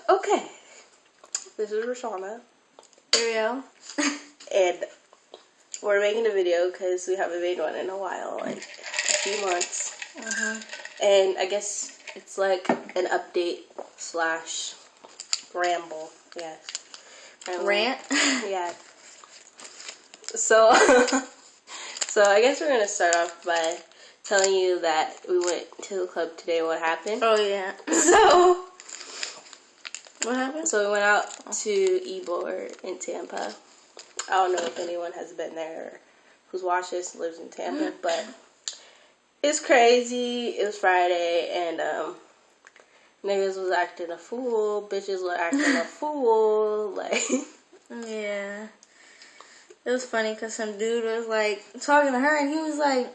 Okay. This is Roshana. Ariel. And we're making a video because we haven't made one in a while, like a few months. And I guess it's like an update / ramble. Yes. Rant? Yeah. So, so I guess we're going to start off by telling you that we went to the club today. What happened? Oh, yeah. So, what happened? So we went out to Ybor in Tampa. I don't know if anyone has been there or who's watched this lives in Tampa, but it's crazy. It was Friday, and niggas was acting a fool. Bitches were acting a fool. Like, yeah. It was funny because some dude was like talking to her, and he was like,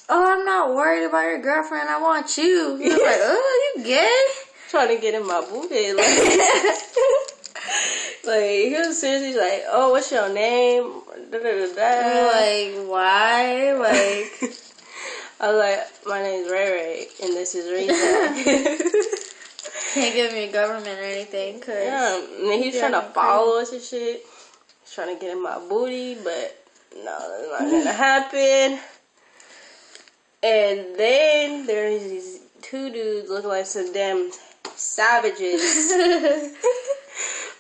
"Oh, I'm not worried about your girlfriend. I want you." He was like, "Oh, you gay?" Trying to get in my booty. Like, he was seriously like, "Oh, what's your name?" Da, da, da, da. Like, why? Like, I was like, "My name's Ray Ray, and this is Rita." Can't give me a government or anything, cause yeah, and then he's trying to follow us and shit. He's trying to get in my booty, but no, that's not gonna happen. And then there's these two dudes looking like some damn savages.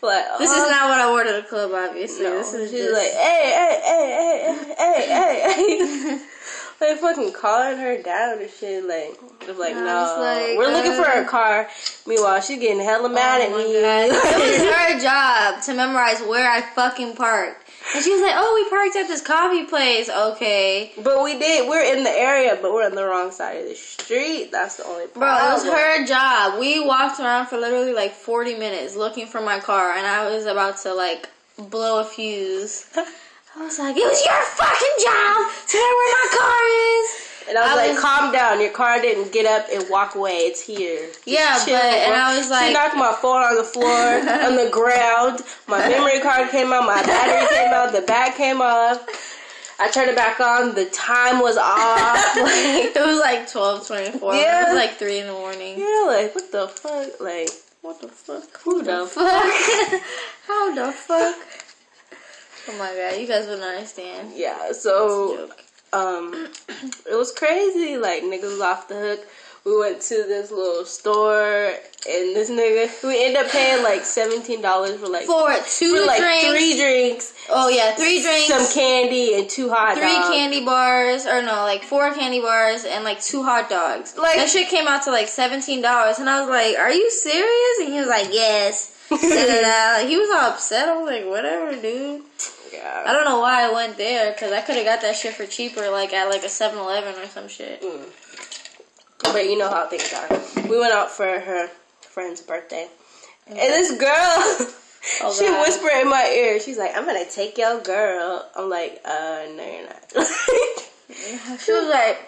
Like, this is not what I wore to the club, obviously. No, this is she's just... like, hey. Like, fucking calling her down and shit. Like, it's like, no. Like, we're looking for her car. Meanwhile, she's getting hella mad at me. It was her job to memorize where I fucking parked. And she was like, "Oh, we parked at this coffee place." Okay. But we did. We're in the area, but we're on the wrong side of the street. That's the only problem. Bro, it was her job. We walked around for literally like 40 minutes looking for my car, and I was about to like blow a fuse. I was like, "It was your fucking job to know where my car is." And I was like, "Calm down. Your car didn't get up and walk away. It's here." Just yeah, chill, but, bro. and I was like... She knocked my phone on the floor, on the ground. My memory card came out. My battery came out. The back came off. I turned it back on. The time was off. Like, it was like 12:24. Yeah. It was like 3 in the morning. Yeah, like, what the fuck? Like, what the fuck? Who the fuck? How the fuck? Oh my god, you guys wouldn't understand. Yeah, so... it was crazy. Like, niggas was off the hook. We went to this little store, and this nigga, we ended up paying like $17 for like 3 drinks. Oh yeah, 3 drinks, some candy, and 2 hot dogs. 3 candy bars, or no, like 4 candy bars and like 2 hot dogs. Like, that shit came out to like $17, and I was like, "Are you serious?" And he was like, "Yes." Like, he was all upset. I was like, "Whatever, dude." Yeah. I don't know why I went there, because I could have got that shit for cheaper, like at like a 7-Eleven or some shit. But you know how things are. We went out for her friend's birthday. And this girl, she whispered in my ear. She's like, "I'm going to take your girl." I'm like, no, you're not. She was like,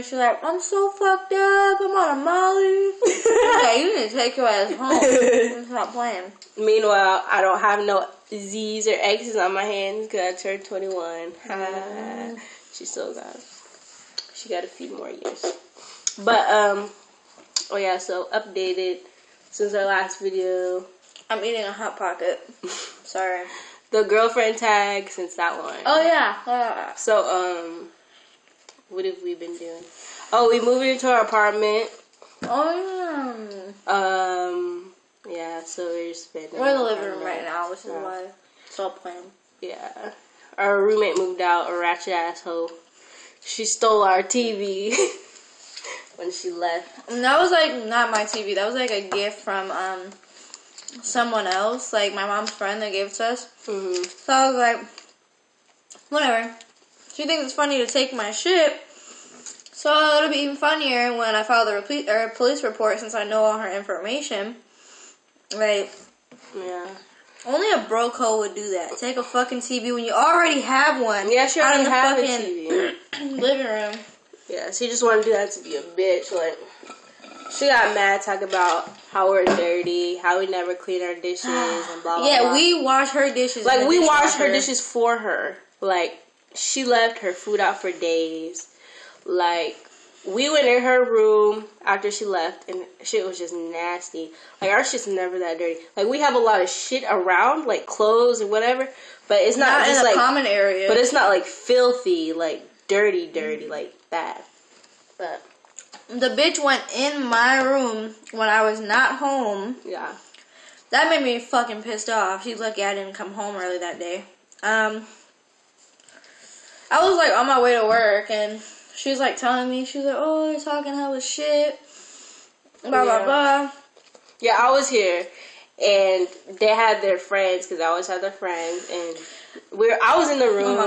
she's like, "I'm so fucked up. I'm on a Molly." Okay, you need to take your ass home. Stop playing. Meanwhile, I don't have no Z's or X's on my hands because I turned 21. She still got it. She got a few more years. But, oh yeah, so updated since our last video. I'm eating a Hot Pocket. Sorry. The girlfriend tag since that one. Oh yeah. So, what have we been doing? Oh, we moved into our apartment. Oh yeah. Yeah, so we're just been... We're in the living room right now, which is why it's all planned. Yeah. Our roommate moved out, a ratchet asshole. She stole our TV when she left. And that was like not my TV. That was like a gift from someone else, like my mom's friend that gave it to us. So I was like, whatever. She thinks it's funny to take my shit. So it'll be even funnier when I file the police report, since I know all her information. Like, yeah. Only a broke hoe would do that. Take a fucking TV when you already have one. Yeah, she already have a TV. Living room. Yeah, she just wanted to do that to be a bitch. Like, she got mad talking about how we're dirty, how we never clean our dishes, and blah, blah, blah. Yeah, we wash her dishes. Like, we wash her dishes for her. Like, she left her food out for days. Like, we went in her room after she left, and shit was just nasty. Like, our shit's never that dirty. Like, we have a lot of shit around, like clothes and whatever, but it's not just in like common area. But it's not like filthy, like dirty, like that. But the bitch went in my room when I was not home. yeah, that made me fucking pissed off. She's lucky I didn't come home early that day. I was like on my way to work, and she was like telling me, she was like, "Oh, you're talking hella shit, blah blah blah." Yeah, I was here, and they had their friends, because I always have their friends, and I was in the room,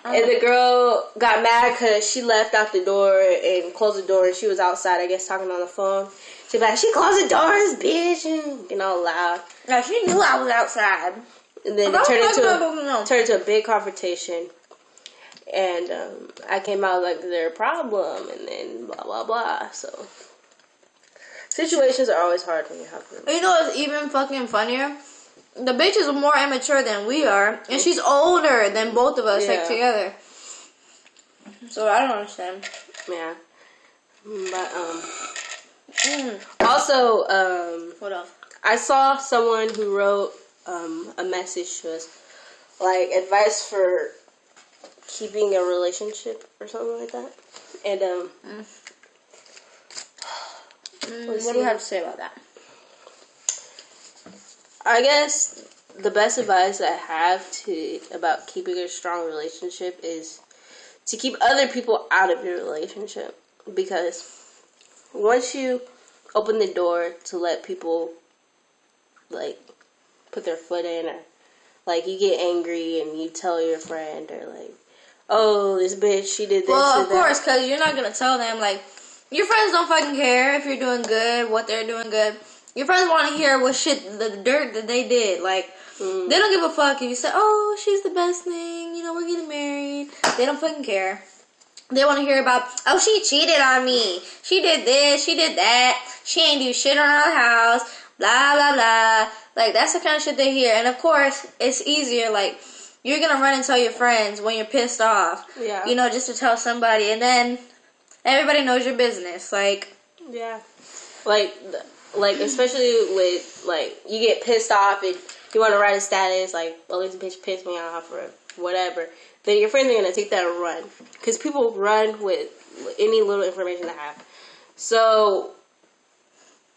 and the girl got mad because she left out the door and closed the door, and she was outside, I guess, talking on the phone. She's like, "She closed the doors, bitch," and getting all loud. Yeah, she knew I was outside. And then it turned into a big confrontation. And I came out like, "Their problem," and then blah blah blah. So situations are always hard when you have them. You know what's even fucking funnier? The bitch is more immature than we are, and she's older than both of us, like, together. So I don't understand. Yeah. But also what else? I saw someone who wrote a message to us, like advice for keeping a relationship or something like that. And what do you have to say about that? I guess the best advice I have about keeping a strong relationship is to keep other people out of your relationship, because once you open the door to let people like put their foot in, or like you get angry and you tell your friend, or like, "Oh, this bitch, she did this." Well, of course, because you're not gonna tell them, like, your friends don't fucking care if you're doing good, what they're doing good. Your friends want to hear what shit, the dirt that they did. Like, they don't give a fuck if you say, "Oh, she's the best thing, you know, we're getting married." They don't fucking care. They want to hear about, "Oh, she cheated on me. She did this, she did that. She ain't do shit around our house. Blah, blah, blah." Like, that's the kind of shit they hear. And, of course, it's easier, like, you're going to run and tell your friends when you're pissed off. Yeah. You know, just to tell somebody. And then everybody knows your business. Like, yeah. Like, especially with, like, you get pissed off and you want to write a status, like, "Oh, this bitch pissed me off," or whatever. Then your friends are going to take that and run. Because people run with any little information they have. So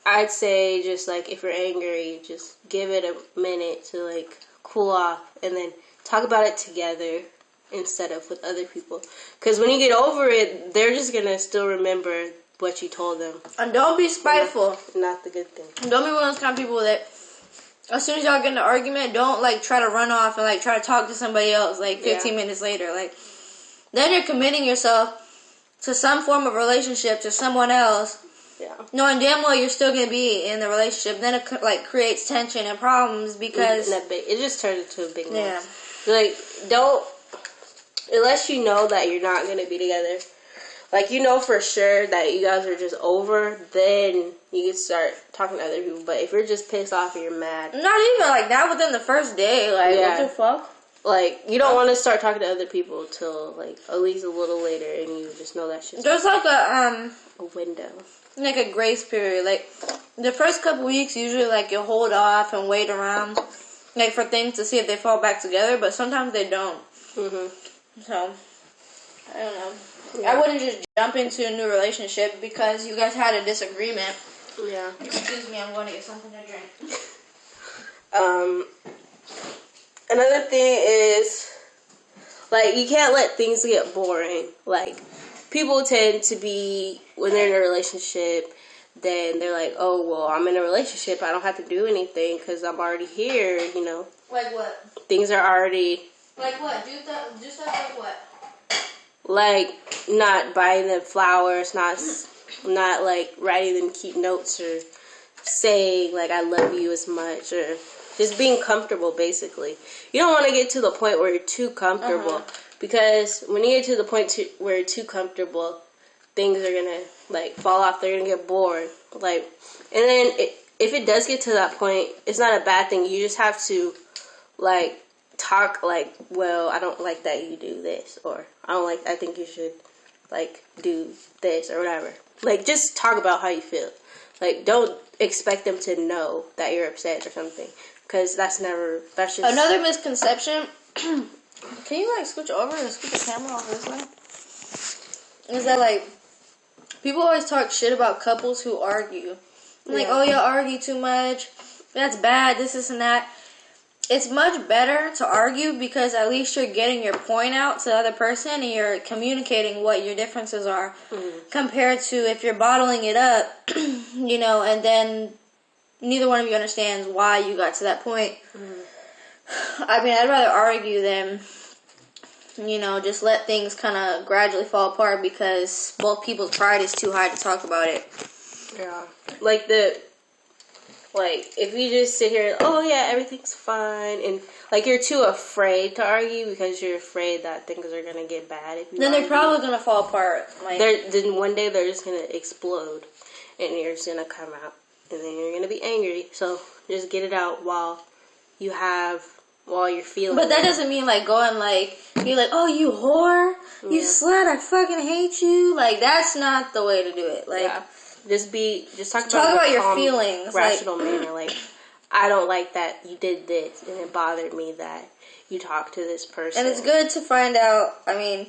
I'd say just, like, if you're angry, just give it a minute to, like, cool off. And then talk about it together instead of with other people. Because when you get over it, they're just going to still remember what you told them. And don't be spiteful. Not the good thing. Don't be one of those kind of people that as soon as y'all get in an argument, don't, like, try to run off and, like, try to talk to somebody else, like, 15 minutes later. Like, then you're committing yourself to some form of relationship to someone else. Yeah. Knowing damn well you're still going to be in the relationship. Then it, like, creates tension and problems because it just turns into a big mess. Yeah. Like, don't, unless you know that you're not going to be together, like, you know for sure that you guys are just over, then you can start talking to other people. But if you're just pissed off and you're mad, not even like that within the first day, like, what the fuck? Like, you don't want to start talking to other people till, like, at least a little later, and you just know that shit's there's like a window, like a grace period. Like, the first couple weeks, usually, like, you hold off and wait around, like, for things to see if they fall back together, but sometimes they don't. So, I don't know. Yeah. I wouldn't just jump into a new relationship because you guys had a disagreement. Yeah. Excuse me, I'm going to get something to drink. Another thing is, like, you can't let things get boring. Like, people tend to be, when they're in a relationship, then they're like, "Oh, well, I'm in a relationship. I don't have to do anything because I'm already here," you know. Like what? Things are already... Like what? Do stuff like what? Like, not buying them flowers, not like writing them cute notes or saying like "I love you" as much, or just being comfortable. Basically, you don't want to get to the point where you're too comfortable, because when you get to the point where you're too comfortable, things are gonna like fall off. They're gonna get bored. Like, and then if it does get to that point, it's not a bad thing. You just have to like talk like, "Well, I don't like that you do this," or I think you should like, do this or whatever. Like, just talk about how you feel. Like, don't expect them to know that you're upset or something. Because that's just... Another misconception, can you, like, scooch over and scoot the camera off this way? Is that, like, people always talk shit about couples who argue. Like, oh, y'all argue too much. That's bad, this and that. It's much better to argue because at least you're getting your point out to the other person and you're communicating what your differences are. Compared to if you're bottling it up, you know, and then neither one of you understands why you got to that point. I mean, I'd rather argue than, you know, just let things kind of gradually fall apart because both people's pride is too high to talk about it. Yeah. Like, if you just sit here, oh, yeah, everything's fine, and, like, you're too afraid to argue because you're afraid that things are going to get bad if you Then argue. they're probably going to fall apart. Like, then one day they're just going to explode, and you're just going to come out, and then you're going to be angry. So, just get it out while you're feeling but that it. doesn't mean, like, going, like, be like, oh, you whore, you slut, I fucking hate you. Like, that's not the way to do it. Like, Just talk about your calm, feelings, rational manner. Like, I don't like that you did this, and it bothered me that you talked to this person. and it's good to find out, I mean,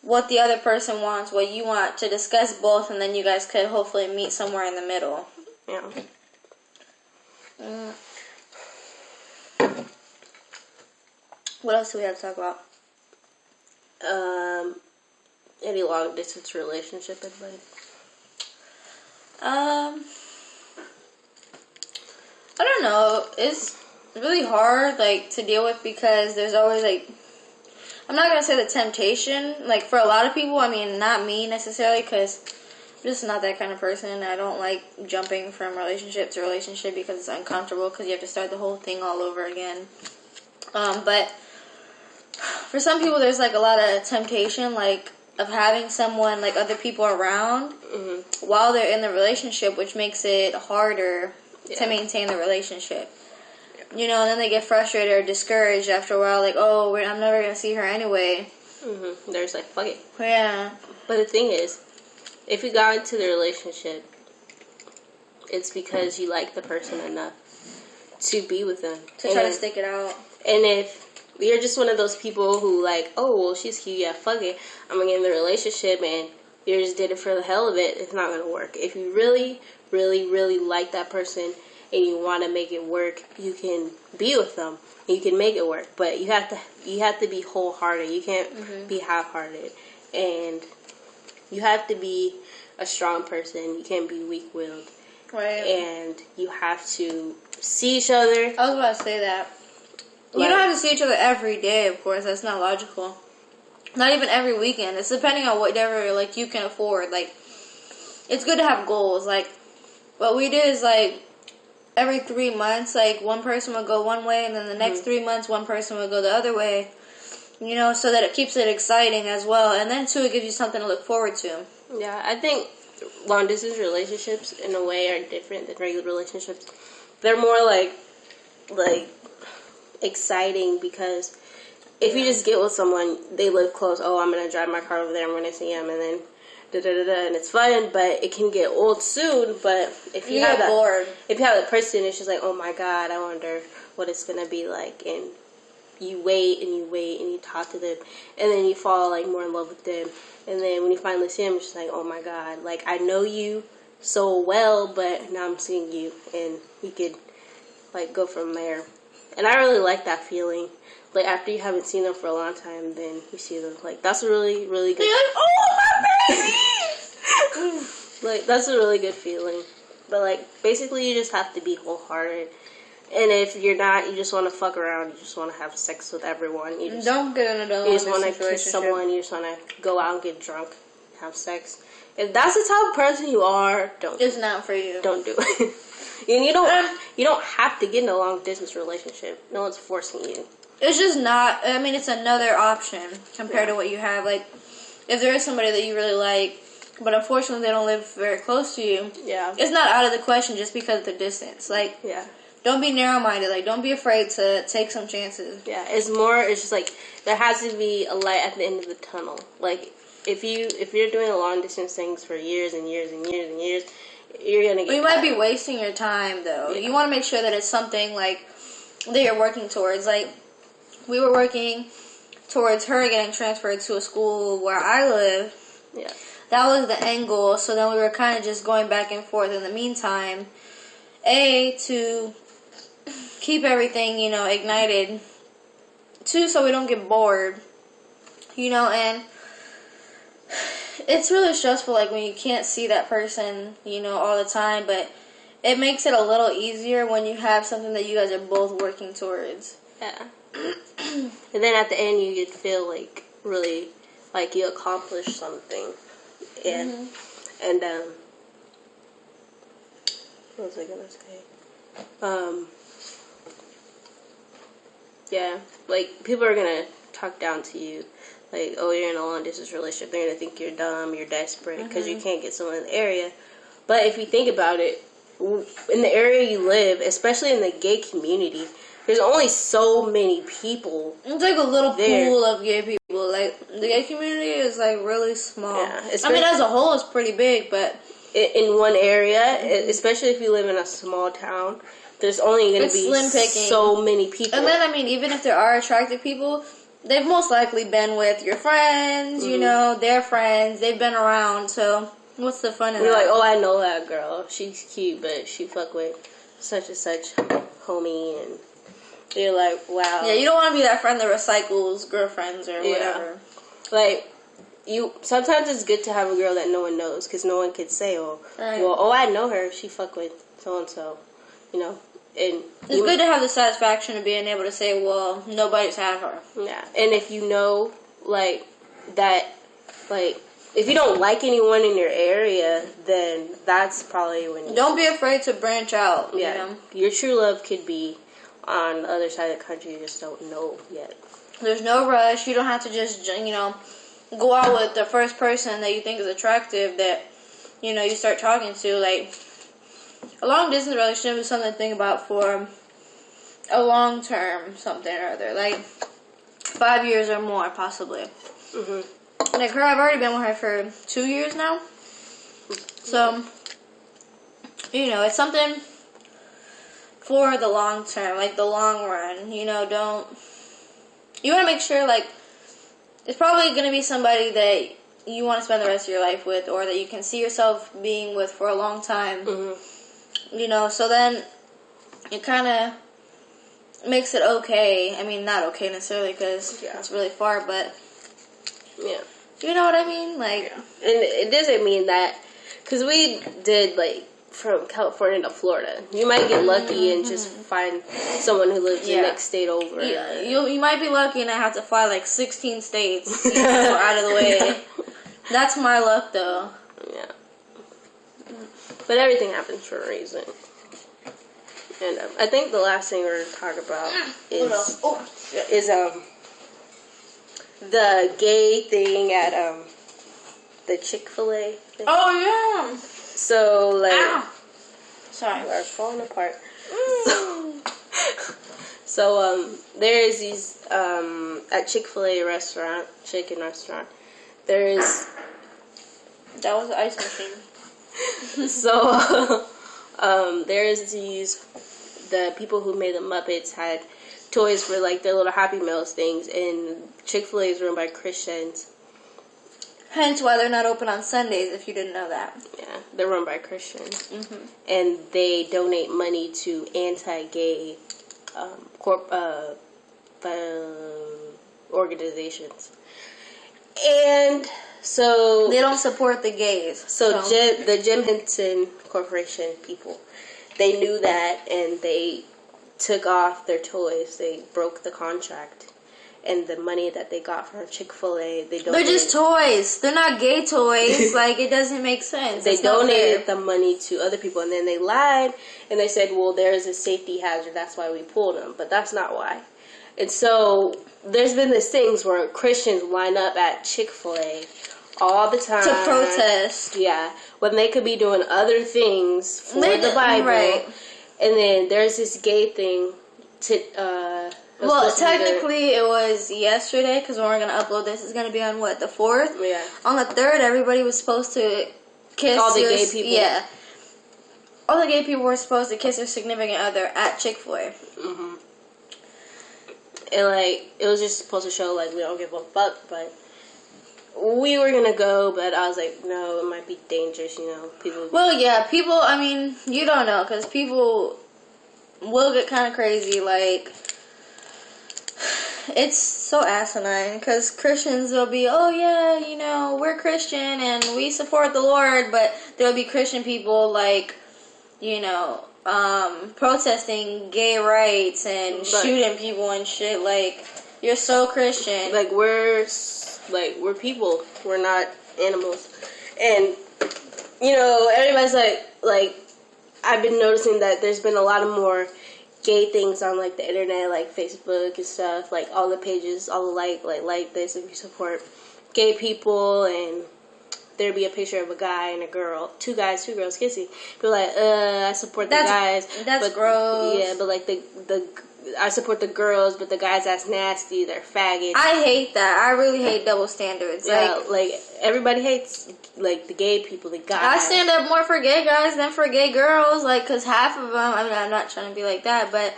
what the other person wants, what you want, to discuss both, and then you guys could hopefully meet somewhere in the middle. Yeah. What else do we have to talk about? Any long distance relationship advice? I don't know. It's really hard, like, to deal with because there's always, like, I'm not going to say the temptation. Like, for a lot of people, I mean, not me necessarily because I'm just not that kind of person. I don't like jumping from relationship to relationship because it's uncomfortable because you have to start the whole thing all over again. But for some people, there's, like, a lot of temptation, like, of having someone, like, other people around while they're in the relationship, which makes it harder to maintain the relationship. You know, and then they get frustrated or discouraged after a while, like, oh, I'm never going to see her anyway. There's like, fuck it. Yeah. But the thing is, if you got into the relationship, it's because you like the person enough to be with them. To try to stick it out. And if you're just one of those people who like, oh, well, she's cute, yeah, fuck it, I'm going to get in the relationship, and you just did it for the hell of it, it's not going to work. If you really, really, really like that person and you want to make it work, you can be with them. You can make it work, but you have to be wholehearted. You can't be half-hearted, and you have to be a strong person. You can't be weak-willed, Right. and you have to see each other. I was about to say that. You don't have to see each other every day, of course. That's not logical. Not even every weekend. It's depending on whatever, like, you can afford. Like, it's good to have goals. Like, what we did is, like, every 3 months, like, one person would go one way, and then the next 3 months, one person would go the other way. You know, so that it keeps it exciting as well. And then, too, it gives you something to look forward to. Yeah, I think long-distance relationships, in a way, are different than regular relationships. They're more, like exciting because if you just get with someone, they live close, oh, I'm going to drive my car over there, I'm going to see him, and then da-da-da-da, and it's fun, but it can get old soon. But if you have bored. If you have that person, it's just like, oh my god, I wonder what it's going to be like, and you wait, and you talk to them, and then you fall, like, more in love with them, and then when you finally see them, it's just like, oh my god, like, I know you so well, but now I'm seeing you, and you could, like, go from there. And I really like that feeling. Like, after you haven't seen them for a long time, then you see them. Like, that's a really, really good... You're like, oh, my baby! Like, that's a really good feeling. But, like, basically, you just have to be wholehearted. And if you're not, you just want to fuck around. You just want to have sex with everyone. You just, don't get in a You just want to kiss someone. You just want to go out and get drunk, have sex. If that's the type of person you are, don't. It's not for you. Don't do it. And you don't have to get in a long distance relationship. No one's forcing you. It's just not. I mean, it's another option compared to what you have. Like, if there is somebody that you really like, but unfortunately they don't live very close to you. Yeah. It's not out of the question just because of the distance. Like, yeah. Don't be narrow-minded. Like, don't be afraid to take some chances. Yeah. It's just like there has to be a light at the end of the tunnel. Like, if you're doing long distance things for years and years and years and years, you're gonna get. You might be wasting your time though. Yeah. You want to make sure that it's something like that you're working towards. Like we were working towards her getting transferred to a school where I live. Yeah. That was the end goal. So then we were kind of just going back and forth in the meantime. To keep everything, ignited. 2, so we don't get bored. And it's really stressful, like, when you can't see that person, all the time. But it makes it a little easier when you have something that you guys are both working towards. Yeah. And then at the end, you could feel, like, really, like you accomplished something. And, what was I gonna say? Yeah, like, people are gonna talk down to you. Like, oh, you're in a long-distance relationship. They're gonna think you're dumb, you're desperate, because you can't get someone in the area. But if you think about it, in the area you live, especially in the gay community, there's only so many people. It's like a little pool of gay people. Like, the gay community is, like, really small. Yeah, I mean, as a whole, it's pretty big, but in one area, especially if you live in a small town, there's only going to be slim picking. So many people. And then, I mean, even if there are attractive people, they've most likely been with your friends, their friends. They've been around, so what's the fun in that? You're like, oh, I know that girl. She's cute, but she fuck with such and such homie, and you're like, wow. Yeah, you don't want to be that friend that recycles girlfriends or whatever. Like, sometimes it's good to have a girl that no one knows, because no one could say, I know her. She fuck with so-and-so, And it's good to have the satisfaction of being able to say, well, nobody's had her. Yeah, and if you know, like, that, like, if you don't like anyone in your area, then that's probably when you... Don't be afraid to branch out, Yeah, your true love could be on the other side of the country. You just don't know yet. There's no rush. You don't have to just, go out with the first person that you think is attractive that, you start talking to. Like, a long-distance relationship is something to think about for a long-term something or other. Like, 5 years or more, possibly. Mm-hmm. Like her, I've already been with her for 2 years now. So, it's something for the long term, like the long run. You want to make sure, like, it's probably going to be somebody that you want to spend the rest of your life with, or that you can see yourself being with for a long time. Mm-hmm. So then it kind of makes it okay. I mean, not okay necessarily, because it's really far, but yeah, you know what I mean? Like, and it doesn't mean that, because we did, like, from California to Florida. You might get lucky and just find someone who lives in the next state over. Yeah, you might be lucky and I have to fly like 16 states out of the way. That's my luck, though. Yeah. But everything happens for a reason. And I think the last thing we're going to talk about is the gay thing at the Chick-fil-A thing. Oh, yeah. So, like... Ow. Sorry. We're falling apart. So, there's these, at Chick-fil-A restaurant, chicken restaurant, there's... That was the ice machine. So, there's these... The people who made the Muppets had toys for, like, their little Happy Meals things, and Chick-fil-A is run by Christians. Hence why they're not open on Sundays, if you didn't know that. Yeah, they're run by Christians. Mm-hmm. And they donate money to anti-gay organizations. And so... They don't support the gays. So the Jim Henson Corporation people, they knew that, and they took off their toys. They broke the contract. And the money that they got from Chick-fil-A, they donated. They're just toys. They're not gay toys. Like, it doesn't make sense. They donated the money to other people, and then they lied, and they said, well, there's a safety hazard, that's why we pulled them. But that's not why. And so, there's been these things where Christians line up at Chick-fil-A all the time. To protest. Yeah. When they could be doing other things for the Bible. Right. And then there's this gay thing Well, technically it was yesterday because when we're going to upload this, it's going to be on what, the 4th? Yeah. On the 3rd, everybody was supposed to kiss all the gay people. Yeah. All the gay people were supposed to kiss their significant other at Chick-fil-A. Mm-hmm. And, like, it was just supposed to show, like, we don't give a fuck, but we were gonna go, but I was like, no, it might be dangerous, you know. People. Well, yeah, people, I mean, you don't know, because people will get kind of crazy, like, it's so asinine, because Christians will be, oh, yeah, you know, we're Christian, and we support the Lord, but there'll be Christian people, like, you know, protesting gay rights and shooting people and shit. Like, you're so Christian. Like, we're people. We're not animals. And, you know, everybody's like, I've been noticing that there's been a lot of more gay things on, like, the internet, like Facebook and stuff. Like, all the pages, all the like this if you support gay people, and there'd be a picture of a guy and a girl, two guys, two girls kissing. But like, I support the guys. That's gross. Yeah, but like I support the girls, but the guys that's nasty, they're faggots. I hate that. I really hate double standards. Yeah, like everybody hates like the gay people, the guys. I stand up more for gay guys than for gay girls, like, cause half of them. I mean, I'm not trying to be like that, but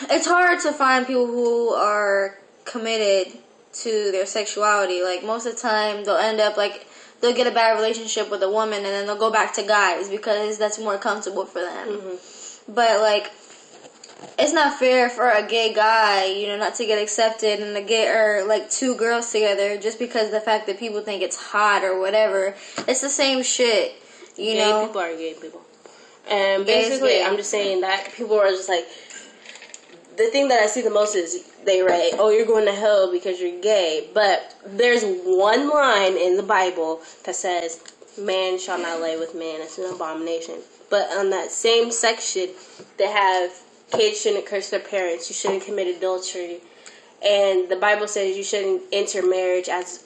it's hard to find people who are committed to their sexuality. Like, most of the time they'll end up like they'll get a bad relationship with a woman and then they'll go back to guys because that's more comfortable for them. Mm-hmm. But like, it's not fair for a gay guy, you know, not to get accepted, and or like two girls together just because the fact that people think it's hot or whatever. It's the same shit, you know. Gay people are gay people, and basically I'm just saying that people are just like, the thing that I see the most is they write, oh, you're going to hell because you're gay. But there's one line in the Bible that says, man shall not lay with man. It's an abomination. But on that same section, they have kids shouldn't curse their parents. You shouldn't commit adultery. And the Bible says you shouldn't enter marriage as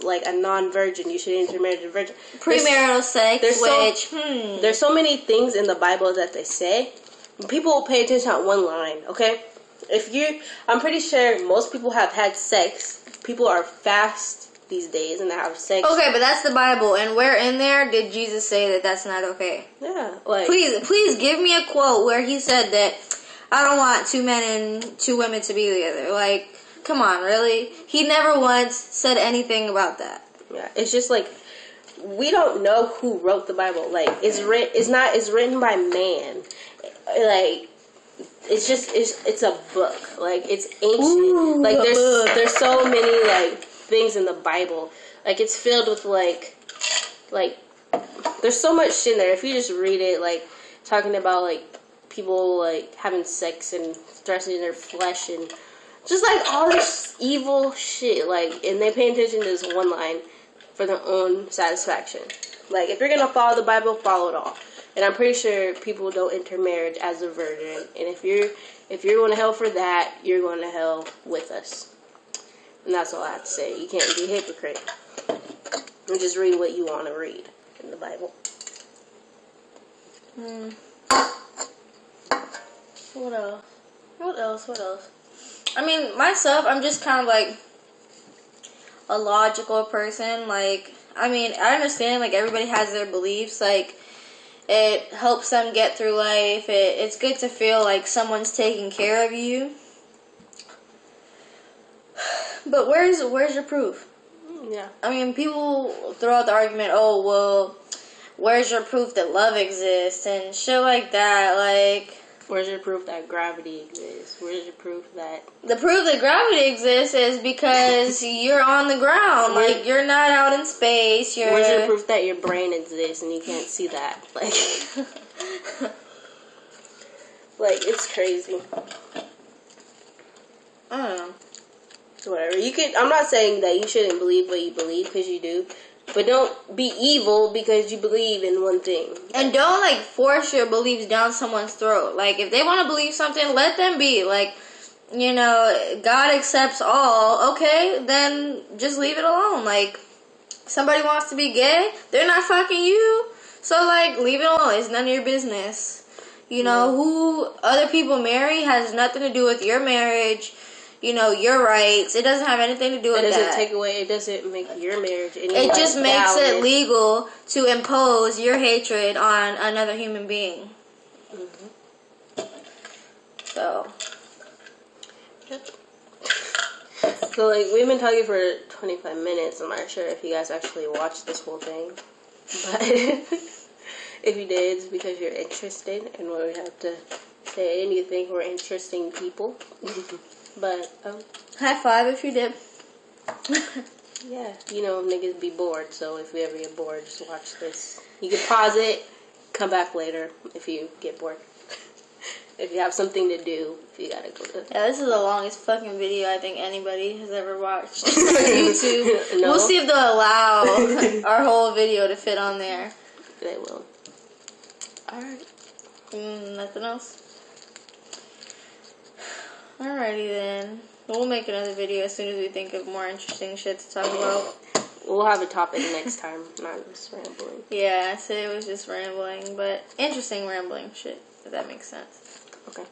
like a non-virgin. You should enter marriage as a virgin. Premarital sex, there's so many things in the Bible that they say. People will pay attention on one line, okay? I'm pretty sure most people have had sex. People are fast these days and they have sex. Okay, but that's the Bible, and where in there did Jesus say that that's not okay? Yeah, like, please give me a quote where he said that I don't want two men and two women to be together. Like, come on, really? He never once said anything about that. Yeah, it's just like, we don't know who wrote the Bible. Like, it's written by man. Like, it's a book. Like, it's ancient. Ooh, like, there's so many like things in the Bible. Like, it's filled with like there's so much shit in there. If you just read it, like, talking about like people like having sex and dressing their flesh and just like all this evil shit. Like, and they pay attention to this one line for their own satisfaction. Like, if you're gonna follow the Bible, follow it all. And I'm pretty sure people don't enter marriage as a virgin. And if you're going to hell for that, you're going to hell with us. And that's all I have to say. You can't be a hypocrite. And just read what you want to read in the Bible. What else? I mean, myself, I'm just kind of like a logical person. Like, I mean, I understand, like, everybody has their beliefs. Like, it helps them get through life. It's good to feel like someone's taking care of you. But where's your proof? Yeah. I mean, people throw out the argument, oh, well, where's your proof that love exists and shit like that. Like, where's your proof that gravity exists? Where's your proof that... The proof that gravity exists is because you're on the ground. Like, you're not out in space. Where's your proof that your brain exists and you can't see that? Like, like, it's crazy. I don't know. Whatever. I'm not saying that you shouldn't believe what you believe, because you do. But don't be evil because you believe in one thing. And don't, like, force your beliefs down someone's throat. Like, if they want to believe something, let them be. Like, you know, God accepts all. Okay, then just leave it alone. Like, somebody wants to be gay, they're not fucking you. So, like, leave it alone. It's none of your business. You know, who other people marry has nothing to do with your marriage, you know, your rights. It doesn't have anything to do with that. It doesn't make your marriage any It just makes valid. it legal to impose your hatred on another human being. Mm-hmm. So. So, like, we've been talking for 25 minutes. I'm not sure if you guys actually watched this whole thing. But if you did, it's because you're interested in what we have to say and you think we're interesting people. But, High five if you did. yeah, you know, niggas be bored. So if you ever get bored, just watch this. You can pause it, come back later if you get bored. If you have something to do, if you gotta go to... Yeah, this is the longest fucking video I think anybody has ever watched on YouTube. No. We'll see if they'll allow our whole video to fit on there. They will. Alright. Nothing else? Alrighty then. We'll make another video as soon as we think of more interesting shit to talk about. We'll have a topic next time, not just rambling. Yeah, today was just rambling, but interesting rambling shit, if that makes sense. Okay.